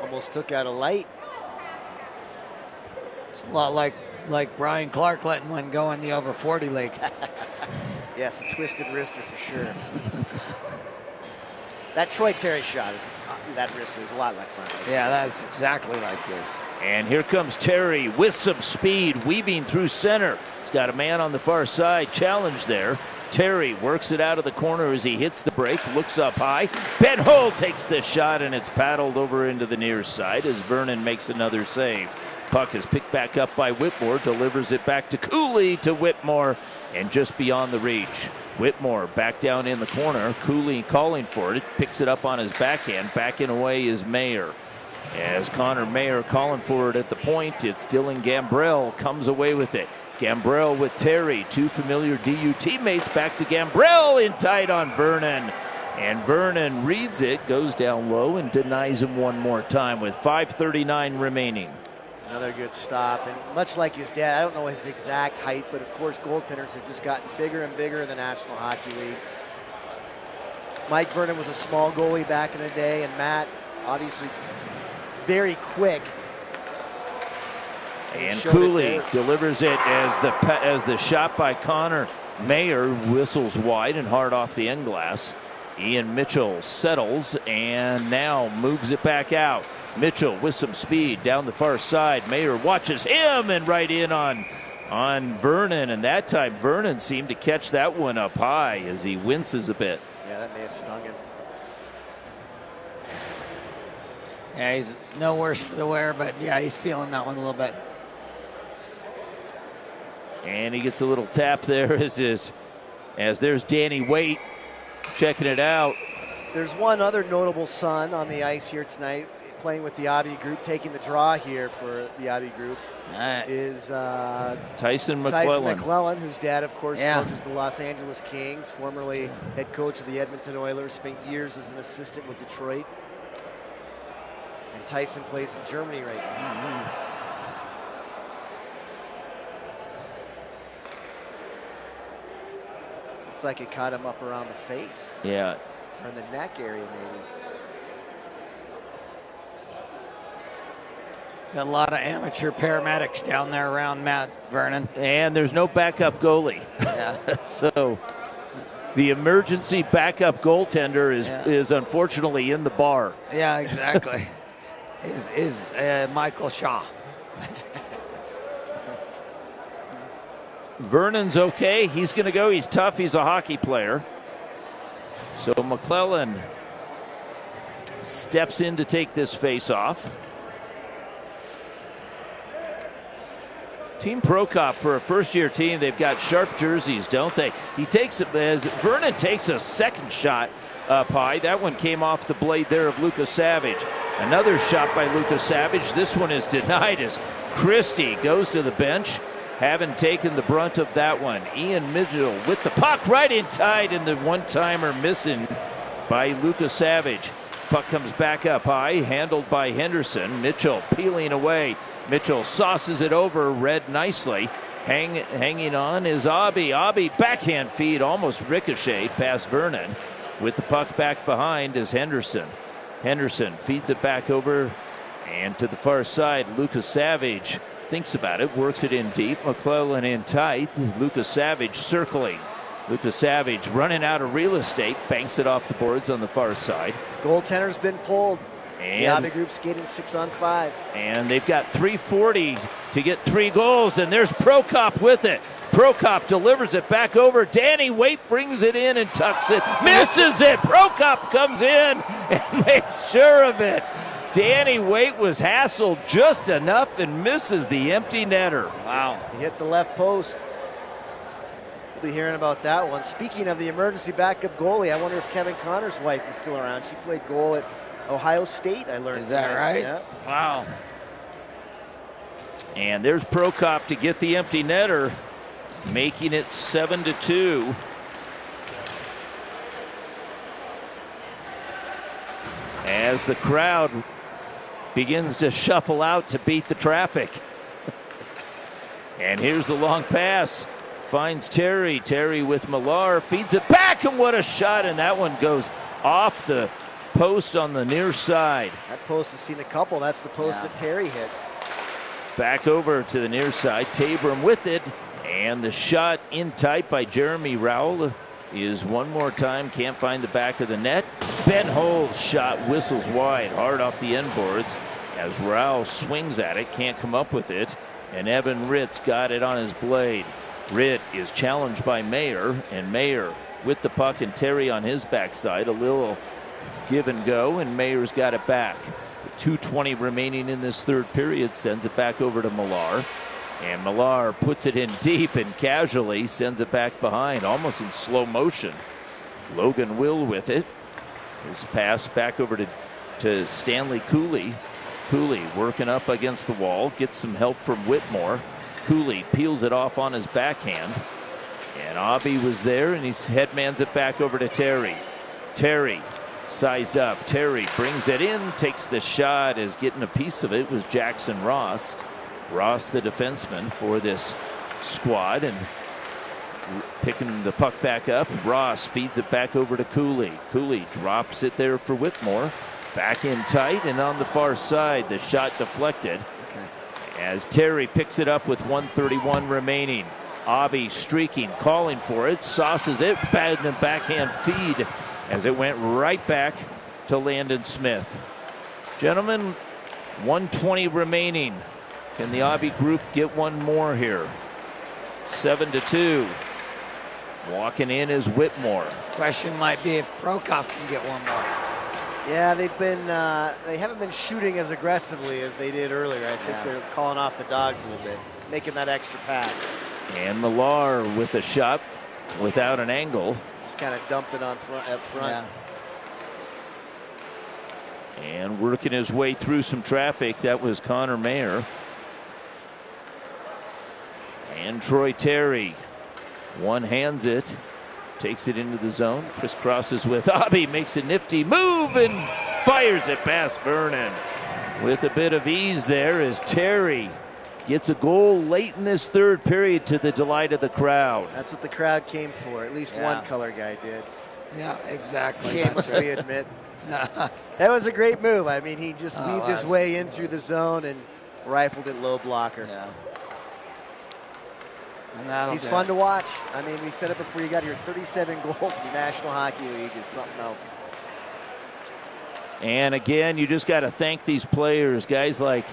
Almost took out a light.
It's a lot like Like Brian Clark letting one go in the over 40 league.
Yes, a twisted wrister for sure. That Troy Terry shot, that wrister is a lot like mine.
Yeah, that's exactly like yours.
And here comes Terry with some speed, weaving through center. He's got a man on the far side, challenge there. Terry works it out of the corner as he hits the break, looks up high. Ben Hull takes the shot, and it's paddled over into the near side as Vernon makes another save. Puck is picked back up by Whitmore, delivers it back to Cooley to Whitmore, and just beyond the reach. Whitmore back down in the corner. Cooley calling for it, picks it up on his backhand. Backing away is Mayer. As Connor Mayer calling for it at the point, it's Dylan Gambrell comes away with it. Gambrell with Terry, two familiar DU teammates. Back to Gambrell, in tight on Vernon. And Vernon reads it, goes down low, and denies him one more time with 5:39 remaining.
Another good stop, and much like his dad, I don't know his exact height, but of course goaltenders have just gotten bigger and bigger in the National Hockey League. Mike Vernon was a small goalie back in the day, and Matt, obviously very quick.
And Cooley delivers it as the shot by Connor Mayer whistles wide and hard off the end glass. Ian Mitchell settles and now moves it back out. Mitchell with some speed down the far side. Mayer watches him and right in on Vernon, and that time Vernon seemed to catch that one up high as he winces a bit.
Yeah, that may have stung him.
Yeah, he's no worse for the wear, but yeah, he's feeling that one a little bit.
And he gets a little tap there as there's Danny Waite checking it out.
There's one other notable son on the ice here tonight, playing with the Abbey group, taking the draw here for the Abbey group, is
Tyson McClellan.
Tyson McClellan, whose dad, of course,
Yeah.
coaches the Los Angeles Kings, formerly head coach of the Edmonton Oilers, spent years as an assistant with Detroit. And Tyson plays in Germany right now.
Mm-hmm.
Looks like it caught him up around the face,
Yeah.
or in the neck area maybe.
Got a lot of amateur paramedics down there around Matt Vernon.
And there's no backup goalie.
Yeah.
So the emergency backup goaltender is unfortunately in the bar.
Yeah, exactly. is Michael Shaw.
Vernon's okay. He's going to go. He's tough. He's a hockey player. So McClellan steps in to take this face off. Team Prokop, for a first-year team, they've got sharp jerseys, don't they? He takes it as Vernon takes a second shot up high. That one came off the blade there of Lucas Savage. Another shot by Lucas Savage. This one is denied as Christie goes to the bench, having taken the brunt of that one. Ian Mitchell with the puck right in tight, and the one-timer missing by Lucas Savage. Puck comes back up high, handled by Henderson. Mitchell peeling away. Mitchell sauces it over, read nicely. Hanging on is Abbey. Abbey backhand feed, almost ricocheted past Vernon. With the puck back behind is Henderson. Henderson feeds it back over and to the far side. Lucas Savage thinks about it, works it in deep. McClellan in tight. Lucas Savage circling. Lucas Savage running out of real estate, banks it off the boards on the far side.
Goaltender's been pulled.
And
the Abbey group skating 6-on-5.
And they've got 3:40 to get 3 goals, and there's Prokop with it. Prokop delivers it back over. Danny Waite brings it in and tucks it. Misses it. Prokop comes in and makes sure of it. Danny Waite was hassled just enough and misses the empty netter. Wow.
He hit the left post. We'll be hearing about that one. Speaking of the emergency backup goalie, I wonder if Kevin Connor's wife is still around. She played goal at Ohio State, I learned.
Is that
tonight.
right?
Yeah.
Wow.
And there's Prokop to get the empty netter, making it 7-2. As the crowd begins to shuffle out to beat the traffic. And here's the long pass. Finds Terry. Terry with Millar. Feeds it back, and what a shot. And that one goes off the post on the near side.
That post has seen a couple. That's the post that Terry hit.
Back over to the near side. Tabram with it. And the shot in tight by Jeremy Rowell is one more time. Can't find the back of the net. Ben Holt's shot whistles wide, hard off the end boards as Rowell swings at it. Can't come up with it. And Evan Ritz got it on his blade. Ritt is challenged by Mayer. And Mayer with the puck and Terry on his backside. A little give and go. And Mayer's got it back. 2:20 remaining in this third period. Sends it back over to Millar. And Millar puts it in deep and casually sends it back behind, almost in slow motion. Logan Will with it. His pass back over to Stanley Cooley. Cooley working up against the wall, gets some help from Whitmore. Cooley peels it off on his backhand. And Aubie was there, and he headmans it back over to Terry. Terry sized up. Terry brings it in, takes the shot, as getting a piece of it was Jackson Ross. Ross, the defenseman for this squad, and picking the puck back up. Ross feeds it back over to Cooley. Cooley drops it there for Whitmore. Back in tight, and on the far side, the shot deflected. As Terry picks it up with 1:31 remaining. Aubie streaking, calling for it, sauces it, bad and backhand feed as it went right back to Landon Smith. Gentlemen, 1:20 remaining. Can the Aubie group get one more here? 7-2. Walking in is Whitmore.
Question might be if Prokop can get one more.
Yeah, they haven't been shooting as aggressively as they did earlier. I think they're calling off the Dogs a little bit, making that extra pass.
And Millar with a shot without an angle.
Just kind of dumped it up front.
Yeah.
And working his way through some traffic, that was Connor Mayer. And Troy Terry one-hands it, takes it into the zone, crisscrosses with Aubie, makes a nifty move and fires it past Vernon. With a bit of ease there as Terry gets a goal late in this third period to the delight of the crowd.
That's what the crowd came for. At least one color guy did.
Yeah, exactly.
Shamelessly admit. That was a great move. I mean, he just weaved his way in through the zone and rifled it low blocker.
Yeah. And
he's fun to watch. I mean, we said it before, you got your 37 goals in the National Hockey League is something else.
And again, you just got to thank these players. Guys like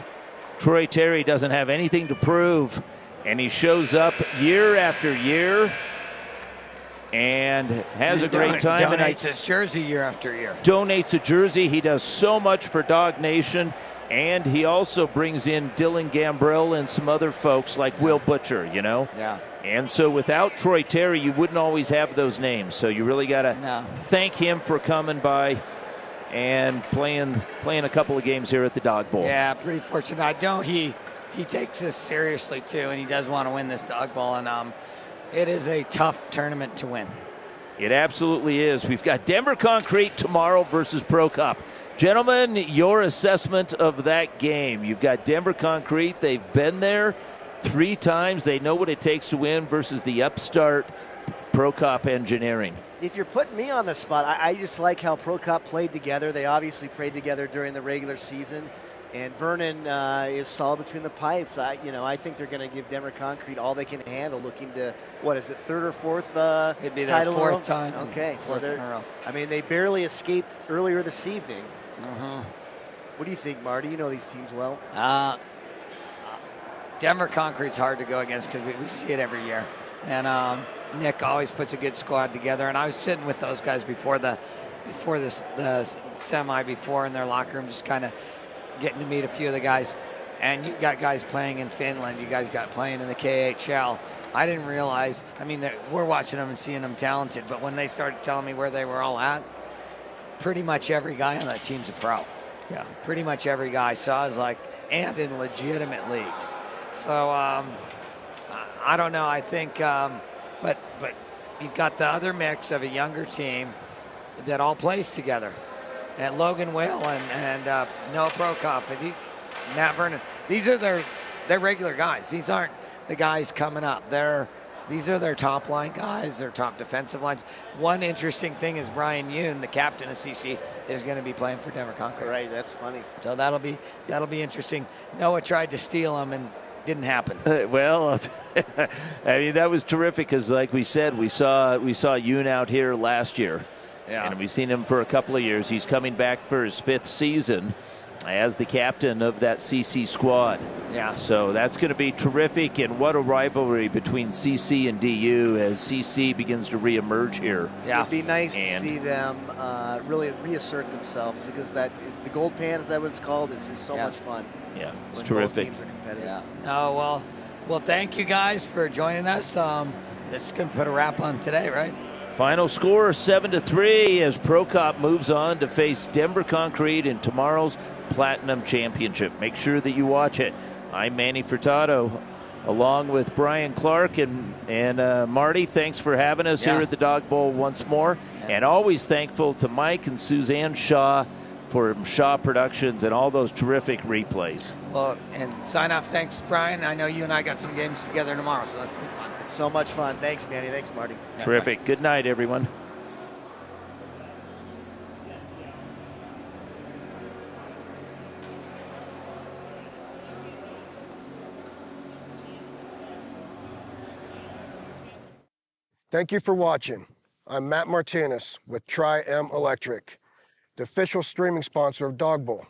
Troy Terry doesn't have anything to prove, and he shows up year after year and has a great time.
Donates his jersey year after year.
Donates a jersey. He does so much for Dog Nation. And he also brings in Dylan Gambrell and some other folks like Will Butcher, you know?
Yeah.
And so without Troy Terry, you wouldn't always have those names. So you really got to thank him for coming by and playing a couple of games here at the Dog Bowl.
Yeah, pretty fortunate. I know he takes this seriously, too, and he does want to win this Dog Bowl. And it is a tough tournament to win.
It absolutely is. We've got Denver Concrete tomorrow versus Prokop. Gentlemen, your assessment of that game. You've got Denver Concrete. They've been there 3 times. They know what it takes to win versus the upstart Prokop Engineering.
If you're putting me on the spot, I just like how Prokop played together. They obviously played together during the regular season. And Vernon is solid between the pipes. I think they're going to give Denver Concrete all they can handle, looking to, what is it, 3rd or 4th
It'd be their
title
4th time.
Okay, so
in a row.
I mean, they barely escaped earlier this evening.
Uh-huh.
What do you think, Marty? You know these teams well.
Denver Concrete's hard to go against because we see it every year. And Nick always puts a good squad together. And I was sitting with those guys before the semi in their locker room, just kind of getting to meet a few of the guys. And you've got guys playing in Finland. You guys got playing in the KHL. I didn't realize, I mean, we're watching them and seeing them talented, but when they started telling me where they were all at, pretty much every guy on that team's a pro.
Yeah.
Pretty much every guy. So I was like, and in legitimate leagues. So I don't know. I think, but you've got the other mix of a younger team that all plays together. And Logan Will and Noah Prokop and Matt Vernon. They're regular guys. These aren't the guys coming up. They're These are their top line guys, their top defensive lines. One interesting thing is Brian Yoon, the captain of CC, is going to be playing for Denver Concrete.
Right, that's funny.
So that'll be interesting. Noah tried to steal him and didn't happen.
Well, I mean, that was terrific because, like we said, we saw Yoon out here last year.
Yeah.
And we've seen him for a couple of years. He's coming back for his 5th season as the captain of that CC squad.
Yeah.
So that's going to be terrific, and what a rivalry between CC and DU as CC begins to reemerge here.
Yeah.
It'd be nice to see them really reassert themselves, because the gold pan, is that what it's called, is so much fun.
Yeah, it's
when
terrific.
both teams are competitive.
Yeah. Oh, well, thank you guys for joining us. This is going to put a wrap on today, right?
Final score 7-3 as Prokop moves on to face Denver Concrete in tomorrow's Platinum Championship. Make sure that you watch it. I'm Manny Furtado, along with Brian Clark and Marty. Thanks for having us here at the Dog Bowl once more. And always thankful to Mike and Suzanne Shaw for Shaw Productions and all those terrific replays.
Well, and sign off. Thanks, Brian. I know you and I got some games together tomorrow, so that's pretty fun.
It's so much fun. Thanks, Manny. Thanks, Marty.
Terrific. Good night, everyone.
Thank you for watching. I'm Matt Martinez with XII Electric, the official streaming sponsor of Dog Bowl.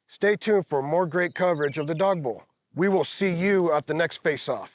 Stay tuned for more great coverage of the Dog Bowl. We will see you at the next face-off.